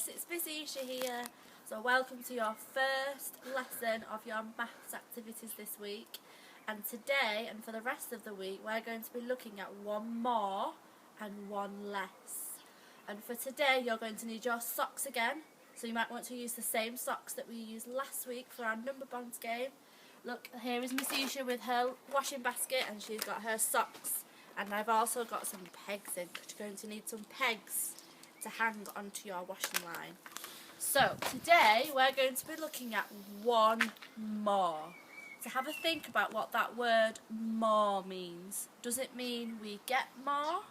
guys, it's Miss Isha here. So welcome to your first lesson of your maths activities this week. And today and for the rest of the week we're going to be looking at one more and one less. And for today you're going to need your socks again. So you might want to use the same socks that we used last week for our number bonds game. Look, here is Miss Isha with her washing basket and she's got her socks. And I've also got some pegs in because you're going to need some pegs to hang onto your washing line. So today we're going to be looking at one more. So have a think about what that word more means. Does it mean we get more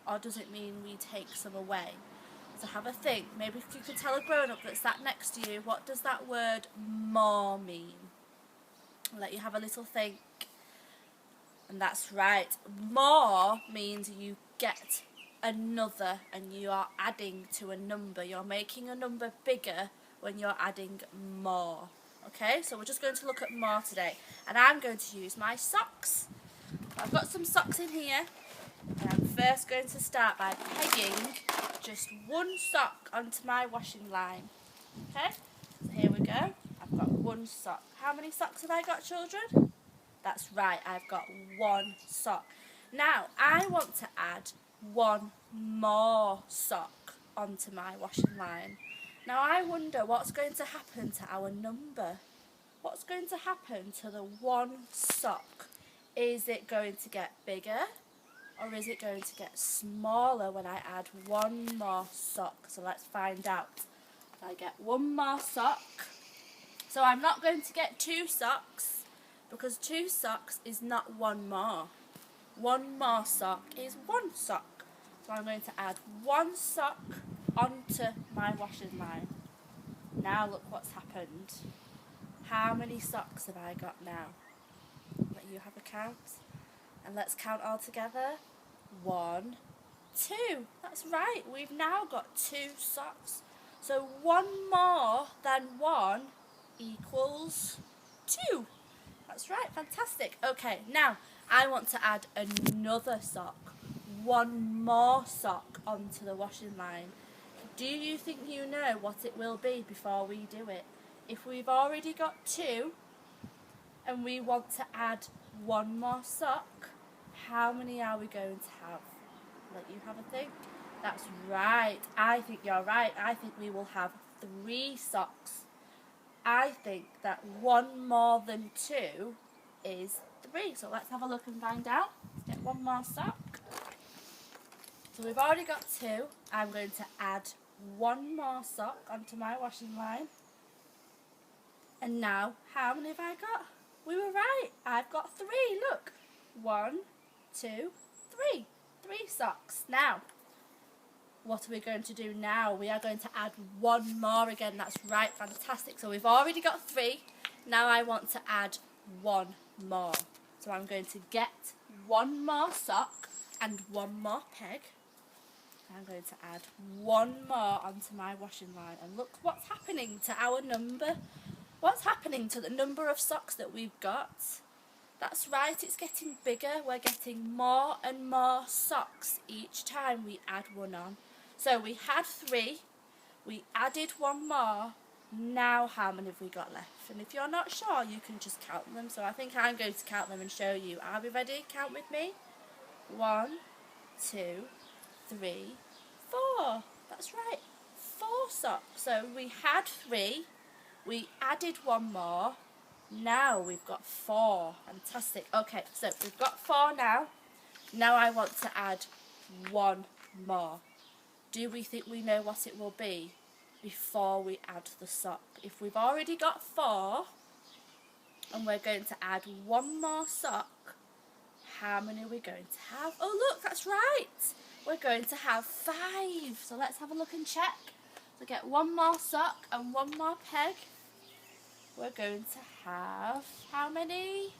or does it mean we take some away? So have a think. Maybe if you could tell a grown-up that's sat next to you, what does that word more mean? I'll let you have a little think. And that's right, more means you get another and you are adding to a number. You're making a number bigger when you're adding more. Okay, so we're just going to look at more today. And I'm going to use my socks. I've got some socks in here. And I'm first going to start by pegging just one sock onto my washing line. Okay, so here we go. I've got one sock. How many socks have I got, children? That's right, I've got one sock. Now, I want to add one more sock onto my washing line. Now, I wonder what's going to happen to our number. What's going to happen to the one sock? Is it going to get bigger or is it going to get smaller when I add one more sock? So let's find out. I get one more sock. So I'm not going to get two socks, because two socks is not one more. One more sock is one sock. So I'm going to add one sock onto my washing line. Now look what's happened. How many socks have I got now? Let you have a count. And let's count all together. 1, 2. That's right, we've now got two socks. So one more than one equals 2. That's right, fantastic. Okay, now I want to add another sock, one more sock onto the washing line. Do you think you know what it will be before we do it? If we've already got two and we want to add one more sock, how many are we going to have? Let you have a think. That's right, I think you're right. I think we will have 3 socks. I think that one more than 2 is 3. So let's have a look and find out. Let's get one more sock. So we've already got 2. I'm going to add one more sock onto my washing line. And now, how many have I got? We were right. I've got 3. Look. 1, 2, 3. 3 socks. Now, what are we going to do now? We are going to add one more again. That's right, fantastic. So we've already got 3. Now I want to add one more. So I'm going to get one more sock and one more peg. I'm going to add one more onto my washing line. And look what's happening to our number. What's happening to the number of socks that we've got? That's right, it's getting bigger. We're getting more and more socks each time we add one on. So we had 3, we added one more, now how many have we got left? And if you're not sure, you can just count them. So I think I'm going to count them and show you. Are we ready? Count with me. 1, 2, 3, 4. That's right, 4 socks. So we had 3, we added one more, now we've got 4. Fantastic. Okay, so we've got 4 now. Now I want to add one more. Do we think we know what it will be before we add the sock? If we've already got 4 and we're going to add one more sock, how many are we going to have? Oh look, that's right. We're going to have 5. So let's have a look and check. So get one more sock and one more peg. We're going to have how many?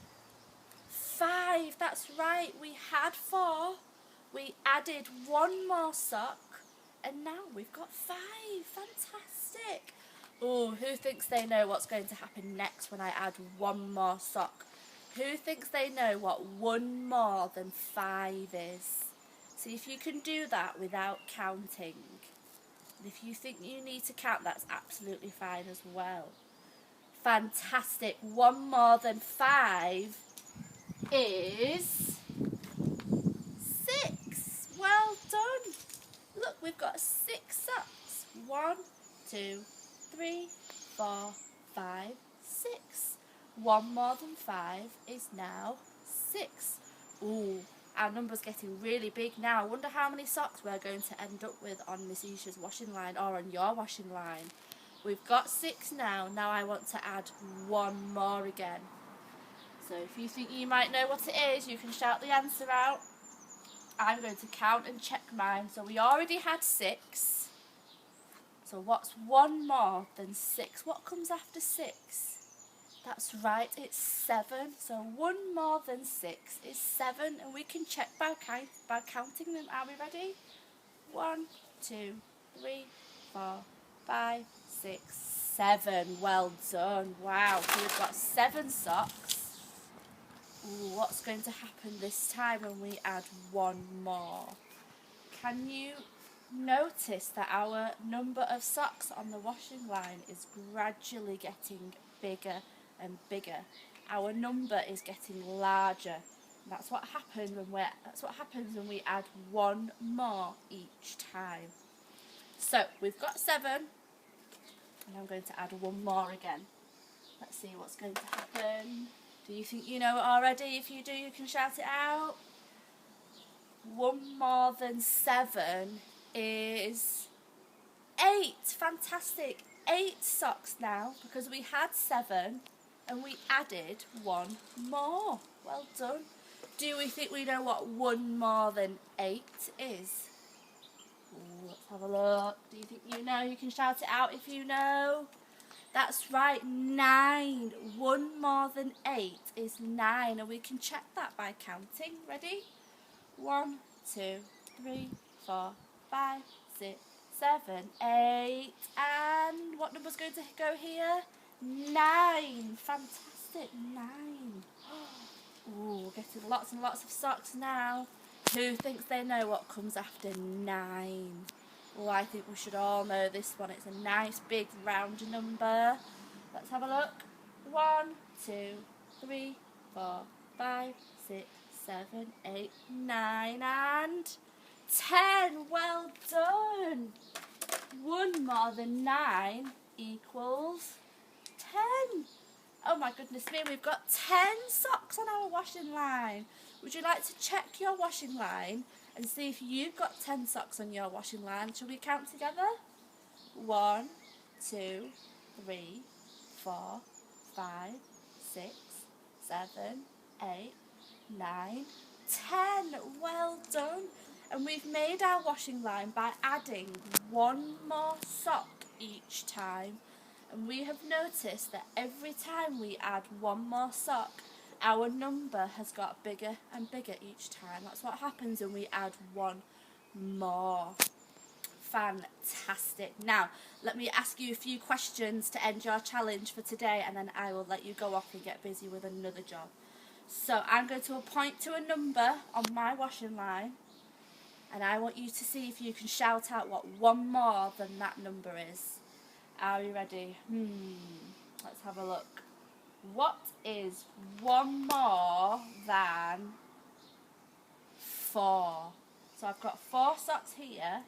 5. That's right. We had 4. We added one more sock. And now we've got 5. Fantastic. Oh, who thinks they know what's going to happen next when I add one more sock? Who thinks they know what one more than 5 is? See if you can do that without counting. And if you think you need to count, that's absolutely fine as well. Fantastic. One more than 5 is 6. Well done. Look, we've got 6 socks. 1, 2, 3, 4, 5, 6. One more than 5 is now 6. Ooh, our number's getting really big now. I wonder how many socks we're going to end up with on Miss Isha's washing line or on your washing line. We've got 6 now. Now I want to add 1 more again. So if you think you might know what it is, you can shout the answer out. I'm going to count and check mine. So we already had 6. So what's 1 more than 6? What comes after 6? That's right, it's 7. So 1 more than 6 is 7, and we can check by counting them. Are we ready? 1, 2, 3, 4, 5, 6, 7. Well done. Wow, so we've got 7 socks. Ooh, what's going to happen this time when we add 1 more? Can you notice that our number of socks on the washing line is gradually getting bigger and bigger? Our number is getting larger. That's what happens when we add 1 more each time. So we've got 7, and I'm going to add 1 more again. Let's see what's going to happen. Do you think you know it already? If you do, you can shout it out. 1 more than 7 is 8. Fantastic. 8 socks now, because we had 7 and we added 1 more. Well done. Do we think we know what 1 more than 8 is? Ooh, let's have a look. Do you think you know? You can shout it out if you know. That's right, 9. 1 more than 8 is 9, and we can check that by counting. Ready? 1, 2, 3, 4, 5, 6, 7, 8, and what number's going to go here? 9. Fantastic, 9. Ooh, we're getting lots and lots of socks now. Who thinks they know what comes after 9? Oh, I think we should all know this one. It's a nice big round number. Let's have a look. 1, 2, 3, 4, 5, 6, 7, 8, 9, and 10. Well done. 1 more than 9 equals 10. Oh my goodness me, we've got 10 socks on our washing line. Would you like to check your washing line and see if you've got 10 socks on your washing line? Shall we count together? 1, 2, 3, 4, 5, 6, 7, 8, 9, 10. Well done. And we've made our washing line by adding 1 more sock each time. And we have noticed that every time we add 1 more sock, our number has got bigger and bigger each time. That's what happens when we add 1 more. Fantastic. Now, let me ask you a few questions to end your challenge for today, and then I will let you go off and get busy with another job. So I'm going to point to a number on my washing line, and I want you to see if you can shout out what 1 more than that number is. Are you ready? Let's have a look. What is 1 more than 4? So I've got 4 socks here.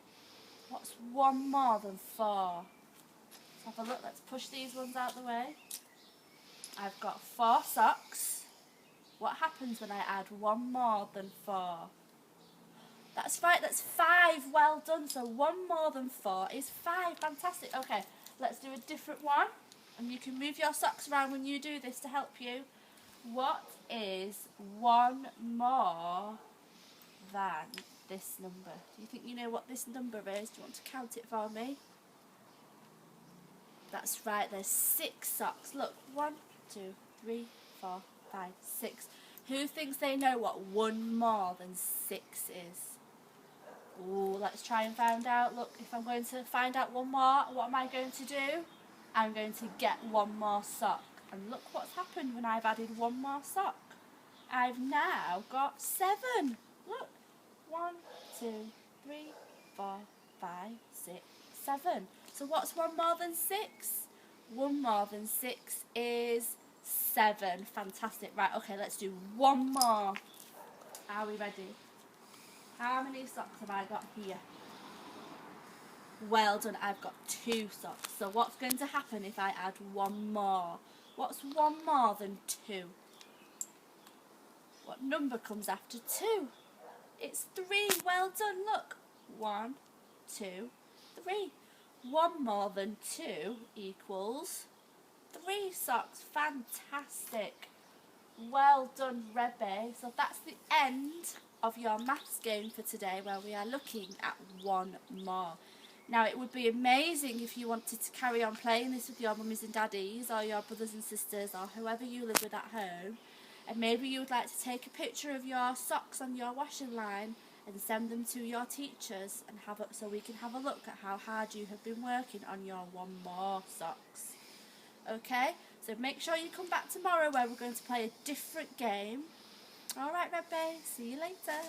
What's 1 more than 4? Let's have a look. Let's push these ones out the way. I've got 4 socks. What happens when I add 1 more than 4? That's right, that's 5. Well done. So 1 more than 4 is 5. Fantastic. Okay, let's do a different one. And you can move your socks around when you do this to help you. What is 1 more than this number? Do you think you know what this number is? Do you want to count it for me? That's right, there's 6 socks. Look, 1, 2, 3, 4, 5, 6. Who thinks they know what 1 more than 6 is? Ooh, let's try and find out. Look, if I'm going to find out 1 more, what am I going to do? I'm going to get 1 more sock. And look what's happened when I've added 1 more sock. I've now got 7. Look. 1, 2, 3, 4, 5, 6, 7. So what's 1 more than 6? 1 more than 6 is 7. Fantastic. Right, okay, let's do one more. Are we ready? How many socks have I got here? Well done, I've got 2 socks. So what's going to happen if I add 1 more? What's 1 more than 2? What number comes after 2? It's 3. Well done, look. 1, 2, 3. 1 more than 2 equals 3 socks. Fantastic. Well done, Rebbe. So that's the end of your maths game for today, where we are looking at 1 more. Now, it would be amazing if you wanted to carry on playing this with your mummies and daddies, or your brothers and sisters, or whoever you live with at home. And maybe you would like to take a picture of your socks on your washing line and send them to your teachers, and so we can have a look at how hard you have been working on your 1 more socks. Okay, so make sure you come back tomorrow, where we're going to play a different game. Alright, Rebbe, see you later.